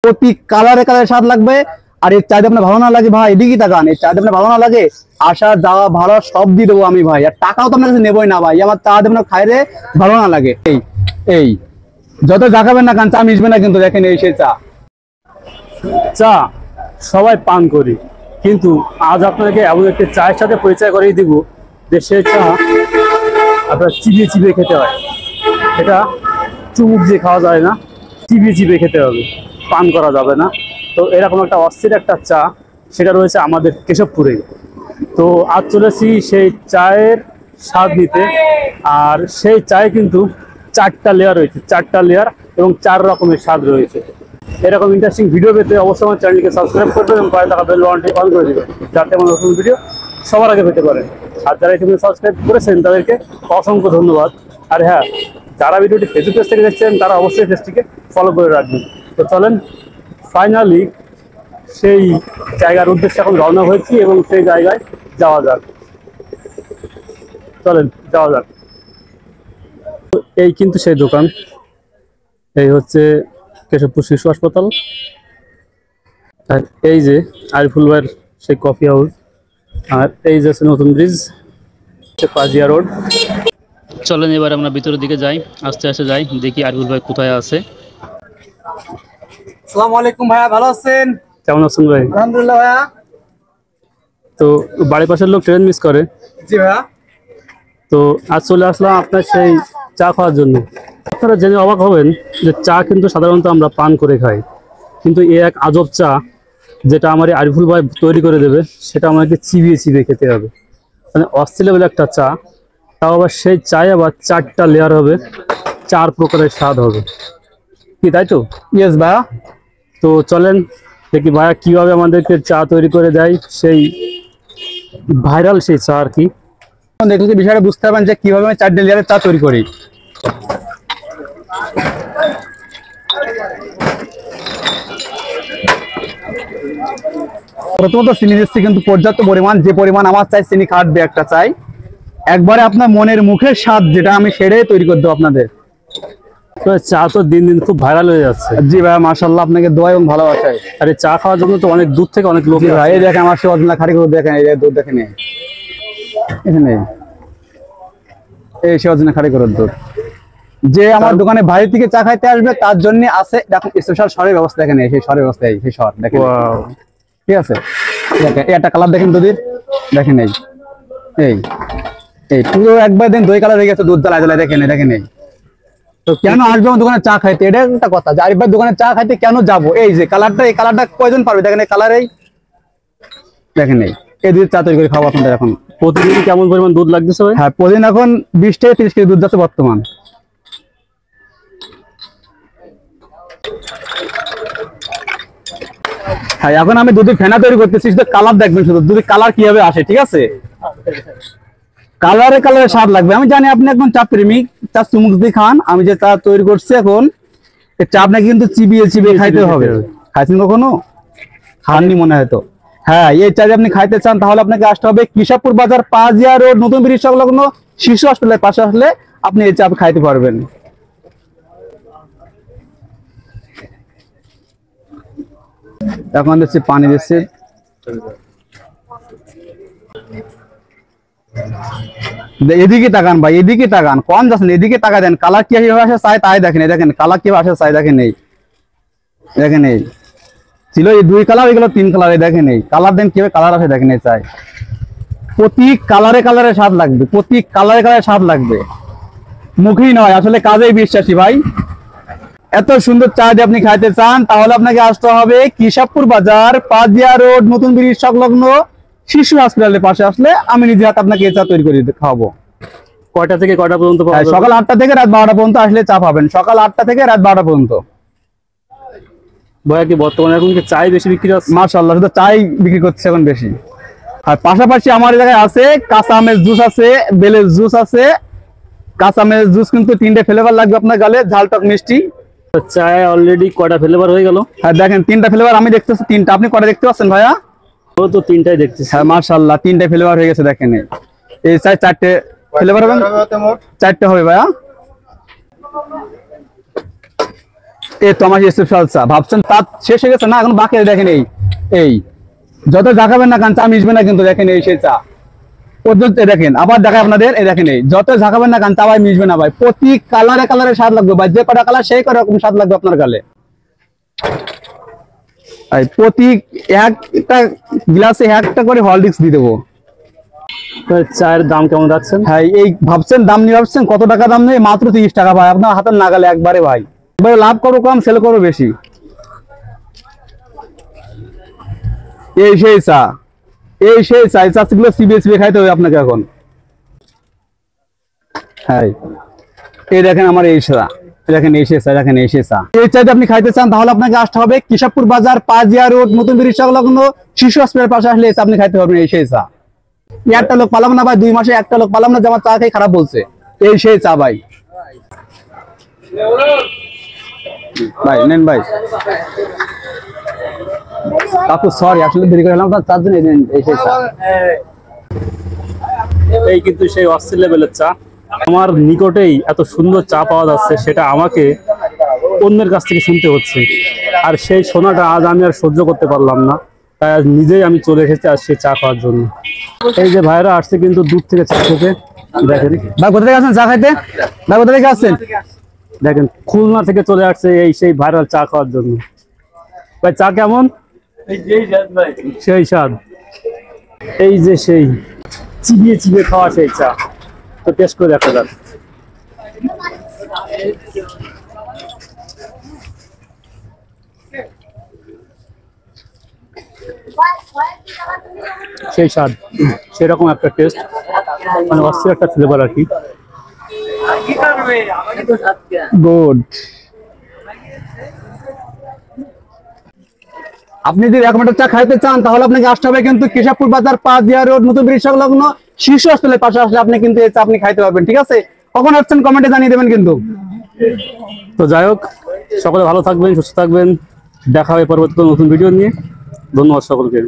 প্রতি কালারে কালারে স্বাদ লাগবে। আর এর চাইতে আপনার ভালো না লাগে ভাই, এদিকে তাকান, এর চাইতে আপনার ভালো না লাগে আসা যাওয়া ভাড়া সব দিয়ে দেবো আমি ভাই, আর টাকাও তো আপনার কাছে নেবই না ভাই। আমার চা দেবেন খাইলে ভালো না লাগে, এই এই যত যা খাবেন না কারণ চা মিশবে না কিন্তু। দেখেন এই সেই চা। চা সবাই পান করি, কিন্তু আজ আপনাকে এমন একটি চায়ের সাথে পরিচয় করিয়ে দিব যে সেই চা আপনার চিবিয়ে চিবিয়ে খেতে হয়। এটা চুমুক দিয়ে খাওয়া যায় না, চিবিয়ে চিবিয়ে খেতে হবে, পান করা যাবে না। তো এরকম একটা অস্থির একটা চা, সেটা রয়েছে আমাদের কেশবপুরে। তো আজ চলেছি সেই চায়ের স্বাদ নিতে। আর সেই চায়ে কিন্তু 4টা লেয়ার রয়েছে, 4টা লেয়ার এবং 4 রকমের স্বাদ রয়েছে। এরকম ইন্টারেস্টিং ভিডিও পেতে অবশ্যই আমার চ্যানেলকে সাবস্ক্রাইব করবেন এবং পাশে থাকা বেল বাটনটি অন করে দেবেন, যাতে আমার নতুন ভিডিও সবার আগে পেতে পারেন। আর যারা ইতিমধ্যে সাবস্ক্রাইব করেছেন তাদেরকে অসংখ্য ধন্যবাদ। আর হ্যাঁ, যারা ভিডিওটি ফেসবুক পেজ থেকে দেখছেন তারা অবশ্যই পেজটিকে ফলো করে রাখবেন। তো চলেন, ফাইনালি সেই জায়গার উদ্দেশ্যে এখন রওনা হয়েছি এবং সেই জায়গায় যাওয়া যাক। চলেন যাওয়া যাক। এই কিন্তু সেই দোকান, এই হচ্ছে কেশবপুর শিশু হাসপাতাল। আর এই যে আরিফুল ভাইয়ের সেই কফি হাউস। আর এই যে নতুন ব্রিজ, পাজিয়া রোড। চলেন এবার আমরা ভিতরের দিকে যাই, আস্তে আস্তে যাই, দেখি আরিফুল ভাই কোথায় আছে। আসসালামু আলাইকুম ভাইয়া, ভালো আছেন? কেমন আছেন ভাই? আলহামদুলিল্লাহ ভাইয়া। তো বাড়ির পাশের লোক ট্রেন মিস করে, জি ভাইয়া। তো আজ চলে আসলাম আপনার সেই চা খাওয়ার জন্য। আপনারা জেনে অবাক হবেন যে চা কিন্তু সাধারণত আমরা পান করে খাই, কিন্তু এ এক আজব চা যেটা আমার আরিফুল ভাই তৈরি করে দেবে, সেটা আমাকে চিবিয়ে চিবিয়ে খেতে হবে। মানে অস্থির লেভেল একটা চা, তাও আবার সেই চায়ে আবার 4টা লেয়ার হবে, 4 প্রকারের স্বাদ হবে, কি তাই তো? ইয়েস ভাইয়া। তো চলেন দেখি ভাইয়া কিভাবে আমাদেরকে চা তৈরি করে দেয়, সেই ভাইরাল সেই চা আর কি। দেখলে বিষয়টা বুঝতে পারবেন যে কিভাবে আমি 4 লেয়ারের চা তৈরি করি। প্রথমত চিনি দিচ্ছি কিন্তু পর্যাপ্ত পরিমাণ, যে পরিমাণ আমার চাই চিনি খাটবে একটা চাই, একবারে আপনার মনের মুখের স্বাদ যেটা আমি সেটাই তৈরি করে দেবো আপনাদের। তো চা তো দিন দিন খুব ভাইরাল হয়ে যাচ্ছে। জি ভাই, মাশাআল্লাহ, আপনাকে দোয়া এবং ভালোবাসায়। আর এই চা খাওয়ার জন্য তো অনেক দূর থেকে অনেক লোক জি ভাই, এই দেখেন আমার সে অরিজিনাল খাঁটি দুধ, দেখেন এই দুধ দেখেন, এখানে এই সে অরিজিনাল খাঁটি গরুর দুধ। যে আমার দোকানে বাইরে থেকে চা খাইতে আসবে তার জন্য আছে দেখুন স্পেশাল সরের ব্যবস্থা, দেখেন এই সেই সরের ব্যবস্থা, এই সেই সর দেখেন, ঠিক আছে। দেখেন এই একটা কালার দেখেন দুধের, দেখেন এই এই এই পুরো একবার দিন দই কালার হয়ে গেছে, দুধ জ্বালায় জ্বালায়, দেখেন দেখেন এই। তো কেন আসবে আমার দোকানে চা খাইতে, এটা একটা কথা, যে আরিফ ভাই দোকানে চা খাইতে কেন যাবো? এই যে কালারটা, এই কালারটা কয়জন পারবে? দেখেন এই কালার, এই দেখেন এই দুধ চা তৈরি করে খাবো আপনাদের। এখন প্রতিদিন কেমন পরিমাণ দুধ লাগতেছে ভাই? হ্যাঁ, প্রতিদিন এখন 20 থেকে 30 কেজি দুধ যাচ্ছে বর্তমান। হ্যাঁ, এখন আমি দুধের ফেনা তৈরি করতেছি, শুধু কালার দেখবেন, শুধু দুধের কালার কিভাবে আসে, ঠিক আছে? কালারে কালারে স্বাদ লাগবে। আমি জানি আপনি একদম চা প্রেমিক, চা চুমুক দিয়ে খান। আমি যে চা তৈরি করছি এখন, এই চা আপনাকে কিন্তু চিবিয়ে চিবিয়ে খাইতে হবে। খাইছেন কখনো? খাননি মনে হয় তো। হ্যাঁ, এই চা যদি আপনি খাইতে চান তাহলে আপনাকে আসতে হবে কেশবপুর বাজার, পাজিয়া রোড, নতুন ব্রিজ সংলগ্ন শিশু হাসপাতালের পাশে আসলে আপনি এই চা খাইতে পারবেন। এখন দিচ্ছি পানি, দিচ্ছি এদিকে তাকান ভাই, এদিকে তাকান, কম যাচ্ছেন, এদিকে তাকা দেন। কালার কিভাবে আসে চাই তাই দেখেন, এই দেখেন কালার কিভাবে আসে চাই, দেখেন এই দেখেন এই ছিল এই 2 কালার, এগুলো 3 কালার, এই দেখেন এই কালার দেন কিভাবে কালার আসে, দেখেন এই চাই। প্রতি কালারে কালারে স্বাদ লাগবে, প্রতি কালারে কালারে স্বাদ লাগবে, মুখেই নয়, আসলে কাজেই বিশ্বাসী ভাই। এত সুন্দর চা যদি আপনি খাইতে চান তাহলে আপনাকে আসতে হবে কেশবপুর বাজার, পাজিয়া রোড, নতুন ব্রিজ সংলগ্ন শিশু হাসপাতালের পাশে আসলে আমি নিজে হাতে আপনাকে এই চা তৈরি করে খাওয়াবো। কয়টা থেকে কয়টা পর্যন্ত? সকাল 8টা থেকে রাত 12টা পর্যন্ত আসলে চা পাবেন, সকাল 8টা থেকে রাত 12টা পর্যন্ত। ভাইয়া কি বর্তমানে এখন কি চাই বেশি বিক্রি হচ্ছে? মাশাআল্লাহ, শুধু চাই বিক্রি করছে এখন বেশি। আর পাশাপাশি আমার এই জায়গায় আছে কাঁচা আমের জুস আছে, বেলের জুস আছে। কাঁচা আমের জুস কিন্তু 3টে ফ্লেভার লাগবে আপনার গালে, ঝাল, টক, মিষ্টি। চায় অলরেডি কয়টা ফ্লেভার হয়ে গেল? হ্যাঁ দেখেন 3টা ফ্লেভার আমি দেখতেছি, 3টা। আপনি কয়টা দেখতে পাচ্ছেন ভাইয়া? ও তো 3টাই দেখতেছি। হ্যাঁ মাশাআল্লাহ, 3টে ফ্লেভার হয়ে গেছে, দেখেন এই চাই 4টে ফ্লেভার হবে, 4টে হবে ভাইয়া। এই তো আমার স্পেশাল চা। ভাবছেন তা শেষ হয়ে গেছে না, এখন বাকি আছে, দেখেন এই যত ঝাঁকাবেন না কান চা মিশবে না কিন্তু, দেখেন এই সেই চা পদ্ধতি দেখেন। আবার দেখায় আপনাদের, এই দেখেন এই যত ঝাঁকাবেন না কান চা ভাই মিশবে না ভাই, প্রতি কালারে স্বাদ লাগবে ভাই, যে কটা কালার সেই কটা রকম স্বাদ লাগবে আপনার গালে। প্রতি একটা গ্লাসে একটা করে হরলিক্স দিয়ে দেবো। চায়ের দাম কেমন রাখছেন? হ্যাঁ, এই ভাবছেন দাম নিয়ে ভাবছেন কত টাকা দাম নেই, মাত্র 30 টাকা ভাই, আপনার হাতের নাগালে একবারে ভাই। এবার লাভ করো কম, সেল করো বেশি। এই সেই চা, এই চাগুলো চিবিয়ে খাইতে হবে আপনাকে এখন। হ্যাঁ, এই দেখেন আমার এই চা, দেখেন এই চা, দেখেন এই চা। এই চাইতে আপনি খাইতে চান তাহলে আপনাকে আসতে হবে কেশবপুর বাজার, পাজিয়া রোড, নতুন ব্রিজ সংলগ্ন শিশু হসপিটালের পাশে আসলে আপনি খাইতে পারবেন এই সেই চা। একটা লোক পালাম না ভাই, 2 মাসে একটা লোক পালাম না যে আমার চা খাই খারাপ বলছে। এই সেই চা ভাই। ভাই নেন ভাই। কাকু সরি, আসলে দেরি করে এলাম, তার জন্য এই সেই চা। এই কিন্তু সেই অস্থির লেভেলের চা। আমার নিকটেই এত সুন্দর চা পাওয়া যাচ্ছে, সেটা আমাকে অন্যের কাছ থেকে শুনতে হচ্ছে। আর সেই শোনাটা আজ আমি আর সহ্য করতে পারলাম না, তাই আজ নিজেই আমি চলে এসেছি আর সেই চা খাওয়ার জন্য। এই যে ভাইরা আসছে কিন্তু দূর থেকে চা খেতে, দেখেন ভাই কোথা থেকে আসছেন চা খাইতে? ভাই কোথা থেকে আসছেন? দেখেন খুলনা থেকে চলে আসছে এই সেই ভাইরাল চা খাওয়ার জন্য। ভাই চা কেমন? সেই স্বাদ, এই যে সেই চিবিয়ে খাওয়া সেই চা। তো টেস্ট করে দেখা যাক। সেই স্বাদ, সেরকম একটা টেস্ট, মানে অস্থির একটা ফ্লেভার আর কি। গুড। আপনি যদি এরকম একটা চা খাইতে চান তাহলে আপনাকে আসতে হবে কিন্তু কেশবপুর বাজার, পাজিয়া রোড, নতুন ব্রিজ সংলগ্ন শিশু হসপিটালের পাশে আসলে আপনি কিন্তু এই চা আপনি খাইতে পারবেন। ঠিক আছে, কখন আসছেন কমেন্টে জানিয়ে দেবেন কিন্তু। তো যাই হোক, সকলে ভালো থাকবেন, সুস্থ থাকবেন, দেখা হবে পরবর্তী নতুন ভিডিও নিয়ে। ধন্যবাদ সকলকে।